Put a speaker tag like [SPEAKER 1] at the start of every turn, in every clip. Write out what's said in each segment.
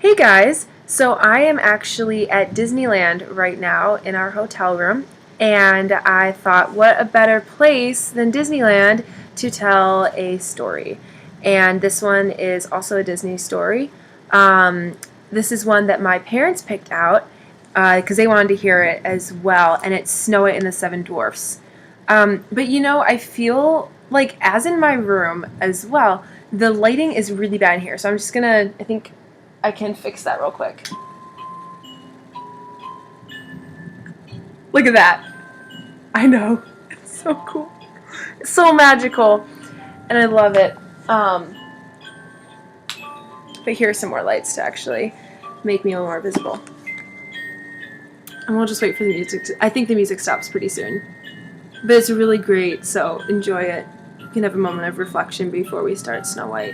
[SPEAKER 1] Hey guys, so I am actually at Disneyland right now in our hotel room, and I thought, what a better place than Disneyland to tell a story. And this one is also a Disney story. Um, this is one that my parents picked out because they wanted to hear it as well, and it's Snow White and the Seven Dwarfs. But I feel like, as in my room as well, the lighting is really bad in here, so I'm just gonna, I think I can fix that real quick. Look at that. I know. It's so cool. It's so magical. And I love it. But here's some more lights to actually make me a little more visible. And we'll just wait for the music I think the music stops pretty soon. But it's really great, so enjoy it. You can have a moment of reflection before we start Snow White.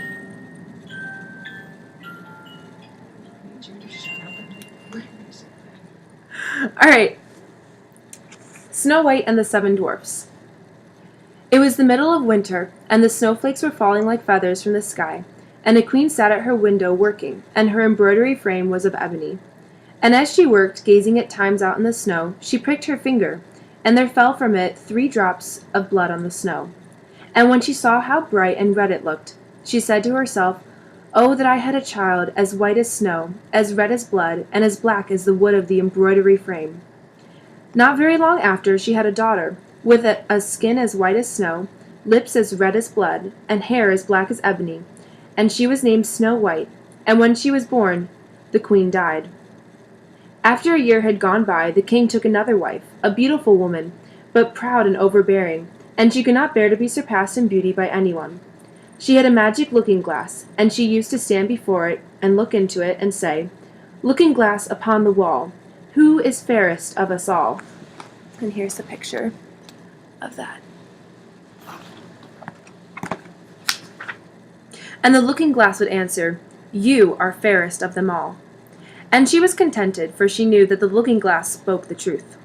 [SPEAKER 1] Alright. Snow White and the Seven Dwarfs. It was the middle of winter, and the snowflakes were falling like feathers from the sky, and a queen sat at her window working, and her embroidery frame was of ebony. And as she worked, gazing at times out in the snow, she pricked her finger, and there fell from it 3 drops of blood on the snow. And when she saw how bright and red it looked, she said to herself, "Oh, that I had a child as white as snow, as red as blood, and as black as the wood of the embroidery frame." Not very long after, she had a daughter, with a skin as white as snow, lips as red as blood, and hair as black as ebony, and she was named Snow White. And when she was born, the queen died. After a year had gone by, the king took another wife, a beautiful woman, but proud and overbearing, and she could not bear to be surpassed in beauty by anyone. She had a magic looking-glass, and she used to stand before it and look into it and say, "Looking-glass upon the wall, who is fairest of us all?" And here's the picture of that. And the looking-glass would answer, "You are fairest of them all." And she was contented, for she knew that the looking-glass spoke the truth.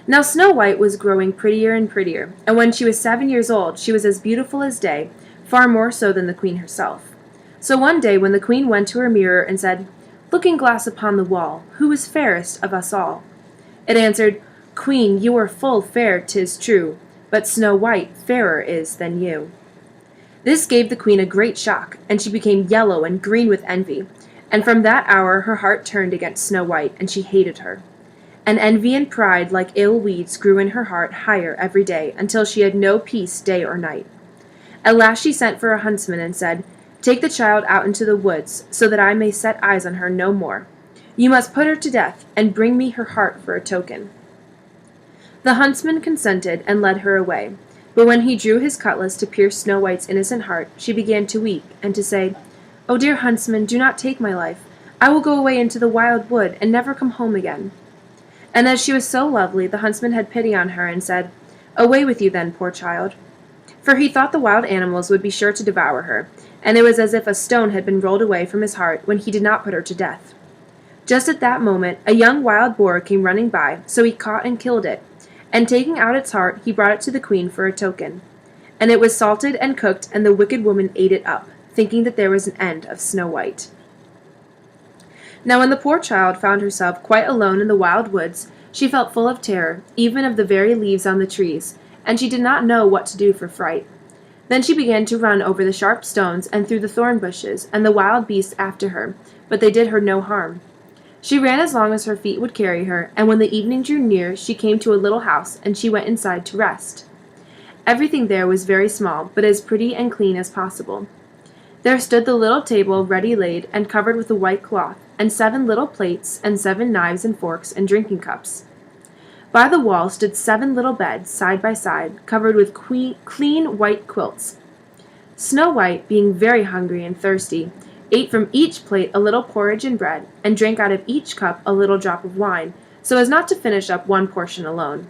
[SPEAKER 1] Now Snow White was growing prettier and prettier, and when she was 7 years old, she was as beautiful as day, far more so than the queen herself. So one day, when the queen went to her mirror and said, "Looking-glass upon the wall, who is fairest of us all?" it answered, "Queen, you are full fair, 'tis true, but Snow White fairer is than you." This gave the queen a great shock, and she became yellow and green with envy, and from that hour her heart turned against Snow White, and she hated her. And envy and pride, like ill weeds, grew in her heart higher every day, until she had no peace day or night. At last she sent for a huntsman and said, "Take the child out into the woods, so that I may set eyes on her no more. You must put her to death, and bring me her heart for a token." The huntsman consented and led her away, but when he drew his cutlass to pierce Snow White's innocent heart, she began to weep, and to say, "Oh, dear huntsman, do not take my life. I will go away into the wild wood, and never come home again." And as she was so lovely, the huntsman had pity on her, and said, "Away with you then, poor child." For he thought the wild animals would be sure to devour her, and it was as if a stone had been rolled away from his heart when he did not put her to death. Just at that moment, a young wild boar came running by, so he caught and killed it, and taking out its heart, he brought it to the queen for a token. And it was salted and cooked, and the wicked woman ate it up, thinking that there was an end of Snow White. Now when the poor child found herself quite alone in the wild woods, she felt full of terror, even of the very leaves on the trees, and she did not know what to do for fright. Then she began to run over the sharp stones and through the thorn bushes, and the wild beasts after her, but they did her no harm. She ran as long as her feet would carry her, and when the evening drew near, she came to a little house, and she went inside to rest. Everything there was very small, but as pretty and clean as possible. There stood the little table ready laid and covered with a white cloth, and 7 little plates, and 7 knives and forks and drinking cups. By the wall stood 7 little beds, side by side, covered with clean white quilts. Snow White, being very hungry and thirsty, ate from each plate a little porridge and bread, and drank out of each cup a little drop of wine, so as not to finish up one portion alone.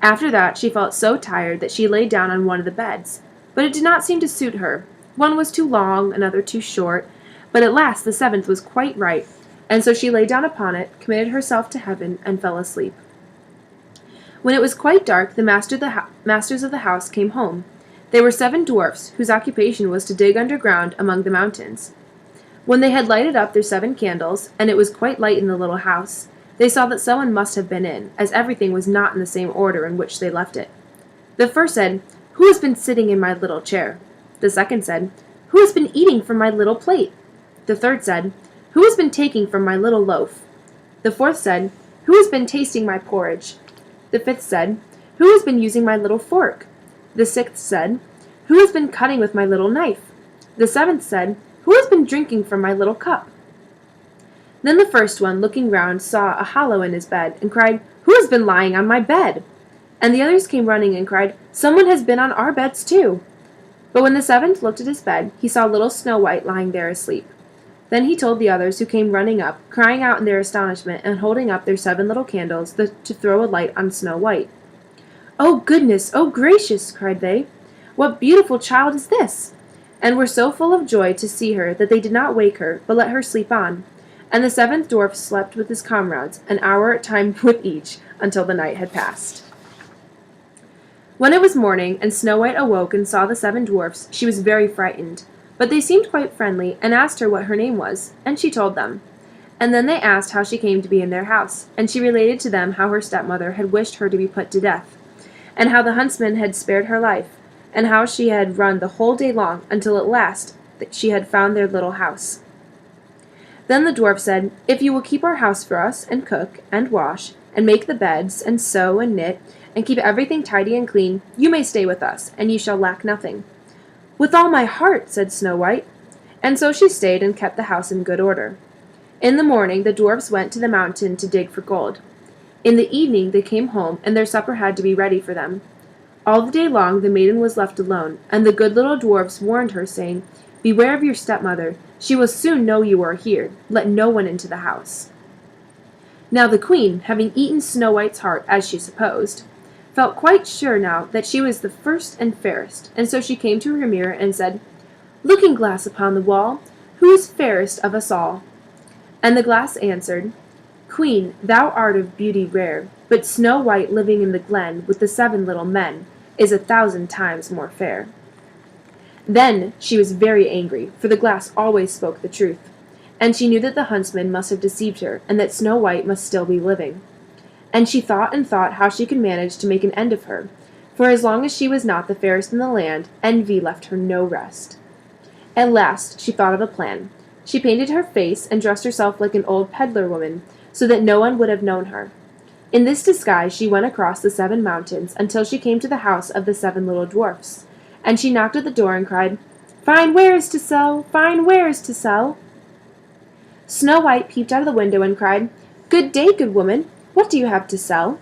[SPEAKER 1] After that she felt so tired that she lay down on one of the beds, but it did not seem to suit her. One was too long, another too short, but at last the 7th was quite right, and so she lay down upon it, committed herself to heaven, and fell asleep. When it was quite dark, the masters of the house came home. They were 7 dwarfs, whose occupation was to dig underground among the mountains. When they had lighted up their 7 candles, and it was quite light in the little house, they saw that someone must have been in, as everything was not in the same order in which they left it. The first said, "Who has been sitting in my little chair?" The second said, "Who has been eating from my little plate?" The third said, "Who has been taking from my little loaf?" The fourth said, "Who has been tasting my porridge?" The fifth said, "Who has been using my little fork?" The sixth said, "Who has been cutting with my little knife?" The seventh said, "Who has been drinking from my little cup?" Then the first one, looking round, saw a hollow in his bed, and cried, "Who has been lying on my bed?" And the others came running and cried, "Someone has been on our beds too." But when the seventh looked at his bed, he saw little Snow White lying there asleep. Then he told the others, who came running up, crying out in their astonishment, and holding up their 7 little candles to throw a light on Snow White. "Oh goodness! Oh gracious!" cried they. "What beautiful child is this?" And were so full of joy to see her that they did not wake her, but let her sleep on. And the 7th dwarf slept with his comrades, an hour at a time with each, until the night had passed. When it was morning, and Snow White awoke and saw the 7 dwarfs, she was very frightened. But they seemed quite friendly, and asked her what her name was, and she told them. And then they asked how she came to be in their house, and she related to them how her stepmother had wished her to be put to death, and how the huntsman had spared her life, and how she had run the whole day long, until at last she had found their little house. Then the dwarf said, "If you will keep our house for us, and cook, and wash, and make the beds, and sew, and knit, and keep everything tidy and clean, you may stay with us, and you shall lack nothing." "With all my heart," said Snow White. And so she stayed and kept the house in good order. In the morning the dwarfs went to the mountain to dig for gold. In the evening they came home, and their supper had to be ready for them. All the day long the maiden was left alone, and the good little dwarfs warned her, saying, "Beware of your stepmother. She will soon know you are here. Let no one into the house." Now the queen, having eaten Snow White's heart, as she supposed, felt quite sure now that she was the first and fairest, and so she came to her mirror and said, "Looking glass upon the wall, who is fairest of us all?" And the glass answered, "Queen, thou art of beauty rare, but Snow White living in the glen with the 7 little men is 1,000 times more fair." Then she was very angry, for the glass always spoke the truth, and she knew that the huntsman must have deceived her, and that Snow White must still be living. And she thought and thought how she could manage to make an end of her, for as long as she was not the fairest in the land, envy left her no rest. At last she thought of a plan. She painted her face and dressed herself like an old peddler woman, so that no one would have known her. In this disguise she went across the 7 mountains until she came to the house of the 7 little dwarfs, and she knocked at the door and cried, "Fine wares to sell! Fine wares to sell!" Snow White peeped out of the window and cried, "Good day, good woman! What do you have to sell?"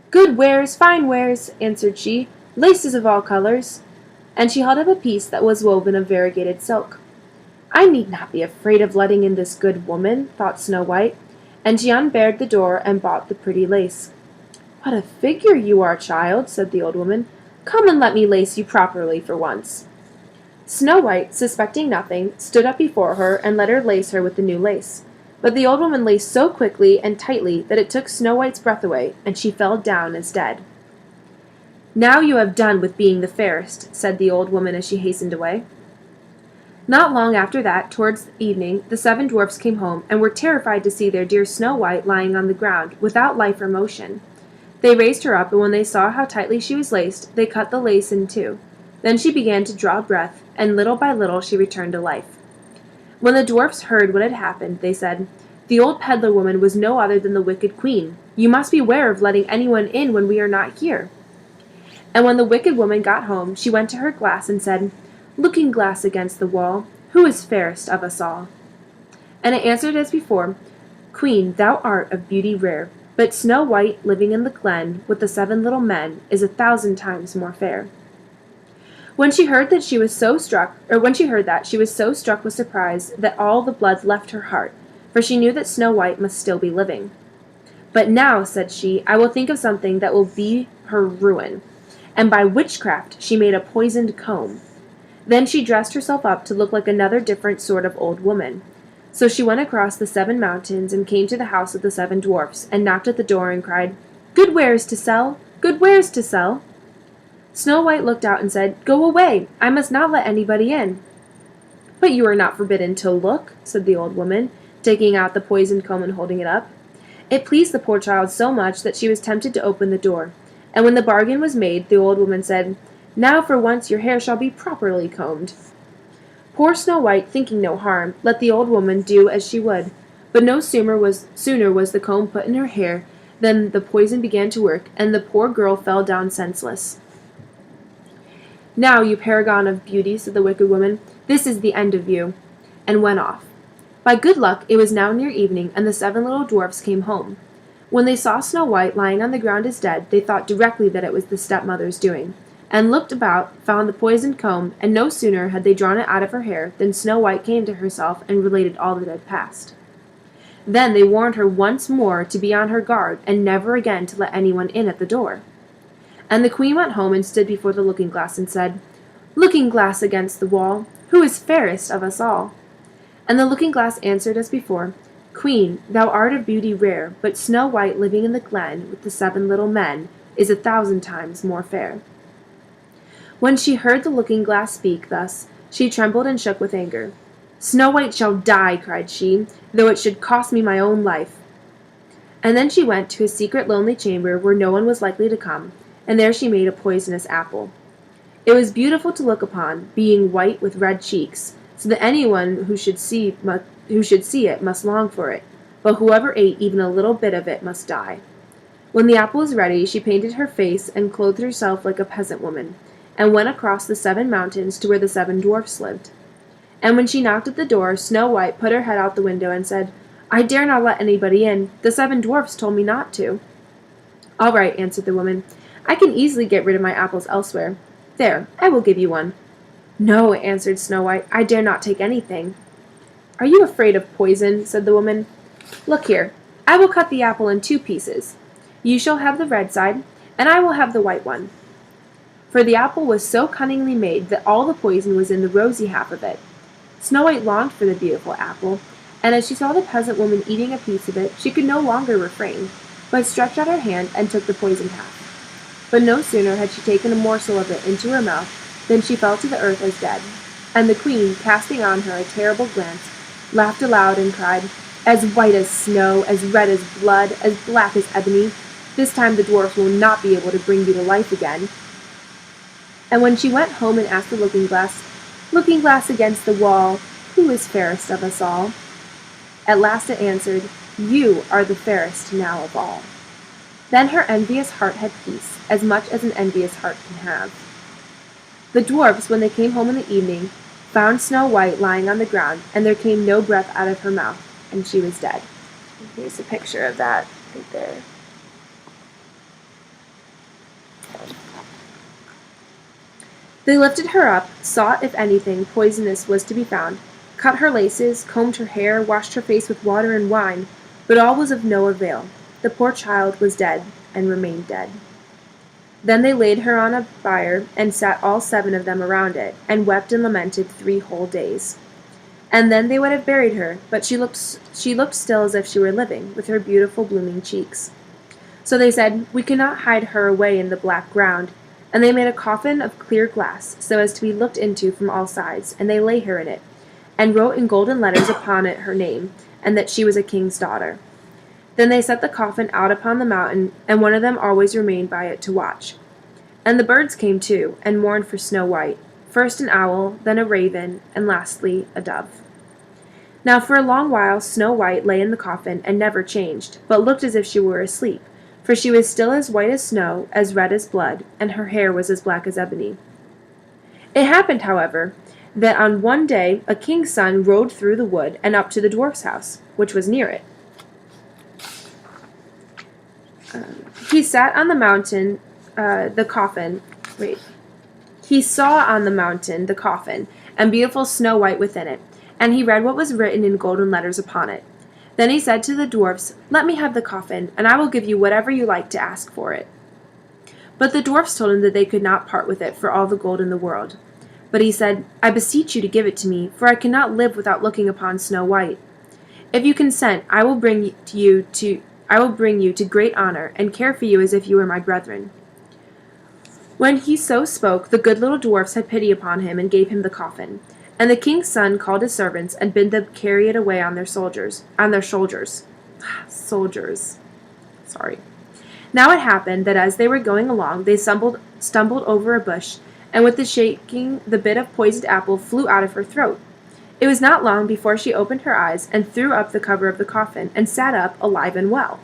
[SPEAKER 1] "Good wares, fine wares," answered she, "laces of all colors." And she held up a piece that was woven of variegated silk. "I need not be afraid of letting in this good woman," thought Snow White, and she unbarred the door and bought the pretty lace. "What a figure you are, child," said the old woman. "Come and let me lace you properly for once." Snow White, suspecting nothing, stood up before her and let her lace her with the new lace. But the old woman laced so quickly and tightly that it took Snow White's breath away, and she fell down as dead. "Now you have done with being the fairest," said the old woman as she hastened away. Not long after that, towards evening, the 7 dwarfs came home, and were terrified to see their dear Snow White lying on the ground, without life or motion. They raised her up, and when they saw how tightly she was laced, they cut the lace in two. Then she began to draw breath, and little by little she returned to life. When the dwarfs heard what had happened, they said, "The old peddler woman was no other than the wicked queen. You must beware of letting anyone in when we are not here." And when the wicked woman got home, she went to her glass and said, "Looking glass against the wall, who is fairest of us all?" And it answered as before, "Queen, thou art of beauty rare, but Snow White living in the glen with the 7 little men is 1,000 times more fair." When she heard that, she was so struck with surprise that all the blood left her heart, for she knew that Snow White must still be living. "But now," said she, "I will think of something that will be her ruin." And by witchcraft she made a poisoned comb. Then she dressed herself up to look like another different sort of old woman. So she went across the 7 mountains and came to the house of the 7 dwarfs, and knocked at the door and cried, "Good wares to sell! Good wares to sell!" Snow White looked out and said, "Go away! I must not let anybody in." "But you are not forbidden to look," said the old woman, taking out the poisoned comb and holding it up. It pleased the poor child so much that she was tempted to open the door, and when the bargain was made, the old woman said, "Now for once your hair shall be properly combed." Poor Snow White, thinking no harm, let the old woman do as she would, but no sooner was the comb put in her hair than the poison began to work, and the poor girl fell down senseless. "Now, you paragon of beauty," said the wicked woman, "this is the end of you," and went off. By good luck it was now near evening, and the 7 little dwarfs came home. When they saw Snow White lying on the ground as dead, they thought directly that it was the stepmother's doing, and looked about, found the poisoned comb, and no sooner had they drawn it out of her hair than Snow White came to herself and related all that had passed. Then they warned her once more to be on her guard, and never again to let anyone in at the door. And the queen went home and stood before the looking-glass and said, "Looking-glass against the wall, who is fairest of us all?" And the looking-glass answered as before, "Queen, thou art of beauty rare, but Snow White living in the glen with the 7 little men is 1,000 times more fair." When she heard the looking-glass speak thus, she trembled and shook with anger. "Snow White shall die," cried she, "though it should cost me my own life." And then she went to a secret lonely chamber where no one was likely to come, and there she made a poisonous apple. It was beautiful to look upon, being white with red cheeks, so that anyone who should see it must long for it, but whoever ate even a little bit of it must die. When the apple was ready, she painted her face and clothed herself like a peasant woman, and went across the 7 mountains to where the 7 dwarfs lived. And when she knocked at the door, Snow White put her head out the window and said, "I dare not let anybody in. The 7 dwarfs told me not to." "All right," answered the woman. "I can easily get rid of my apples elsewhere. There, I will give you one." "No," answered Snow White, "I dare not take anything." "Are you afraid of poison?" said the woman. "Look here, I will cut the apple in 2 pieces. You shall have the red side, and I will have the white one." For the apple was so cunningly made that all the poison was in the rosy half of it. Snow White longed for the beautiful apple, and as she saw the peasant woman eating a piece of it, she could no longer refrain, but stretched out her hand and took the poisoned half. But no sooner had she taken a morsel of it into her mouth than she fell to the earth as dead, and the queen, casting on her a terrible glance, laughed aloud and cried, "As white as snow, as red as blood, as black as ebony, this time the dwarfs will not be able to bring you to life again." And when she went home and asked the looking-glass, "Looking-glass against the wall, who is fairest of us all?" At last it answered, "You are the fairest now of all." Then her envious heart had peace, as much as an envious heart can have. The dwarfs, when they came home in the evening, found Snow White lying on the ground, and there came no breath out of her mouth, and she was dead. Here's a picture of that right there. They lifted her up, sought if anything poisonous was to be found, cut her laces, combed her hair, washed her face with water and wine, but all was of no avail. The poor child was dead, and remained dead. Then they laid her on a bier, and sat all 7 of them around it, and wept and lamented 3 whole days. And then they would have buried her, but she looked still as if she were living, with her beautiful blooming cheeks. So they said, "We cannot hide her away in the black ground," and they made a coffin of clear glass, so as to be looked into from all sides, and they lay her in it, and wrote in golden letters upon it her name, and that she was a king's daughter. Then they set the coffin out upon the mountain, and one of them always remained by it to watch. And the birds came too, and mourned for Snow White, first an owl, then a raven, and lastly a dove. Now for a long while Snow White lay in the coffin, and never changed, but looked as if she were asleep, for she was still as white as snow, as red as blood, and her hair was as black as ebony. It happened, however, that on one day a king's son rode through the wood and up to the dwarf's house, which was near it. He sat on the mountain, the coffin. He saw on the mountain the coffin, and beautiful Snow White within it, and he read what was written in golden letters upon it. Then he said to the dwarfs, "Let me have the coffin, and I will give you whatever you like to ask for it." But the dwarfs told him that they could not part with it for all the gold in the world. But he said, "I beseech you to give it to me, for I cannot live without looking upon Snow White. If you consent, I will bring you to great honor, and care for you as if you were my brethren." When he so spoke, the good little dwarfs had pity upon him, and gave him the coffin. And the king's son called his servants and bid them carry it away on their shoulders. Soldiers. Sorry. Now it happened that as they were going along, they stumbled over a bush, and with the shaking, the bit of poisoned apple flew out of her throat. It was not long before she opened her eyes and threw up the cover of the coffin, and sat up, alive and well.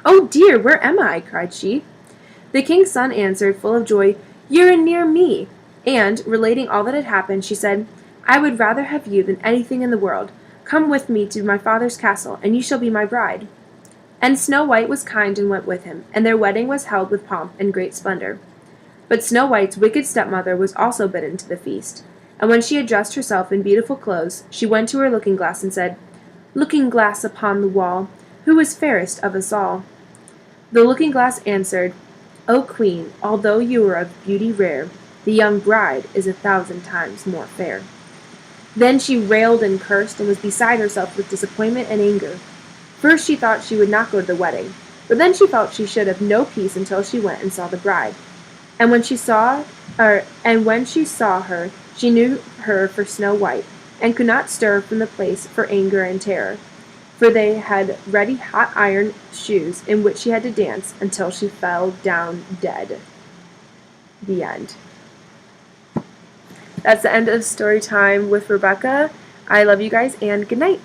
[SPEAKER 1] "Oh dear, where am I?" cried she. The king's son answered, full of joy, "You're near me." And, relating all that had happened, she said, "I would rather have you than anything in the world. Come with me to my father's castle, and you shall be my bride." And Snow White was kind and went with him, and their wedding was held with pomp and great splendor. But Snow White's wicked stepmother was also bidden to the feast, and when she had dressed herself in beautiful clothes, she went to her looking-glass and said, "Looking glass upon the wall, who is fairest of us all?" The looking-glass answered, "O Queen, although you are of beauty rare, the young bride is 1,000 times more fair." Then she railed and cursed, and was beside herself with disappointment and anger. First she thought she would not go to the wedding, but then she felt she should have no peace until she went and saw the bride. And when she saw her, she knew her for Snow White, and could not stir from the place for anger and terror. For they had ready hot iron shoes in which she had to dance until she fell down dead. The end. That's the end of Storytime with Rebecca. I love you guys, and good night.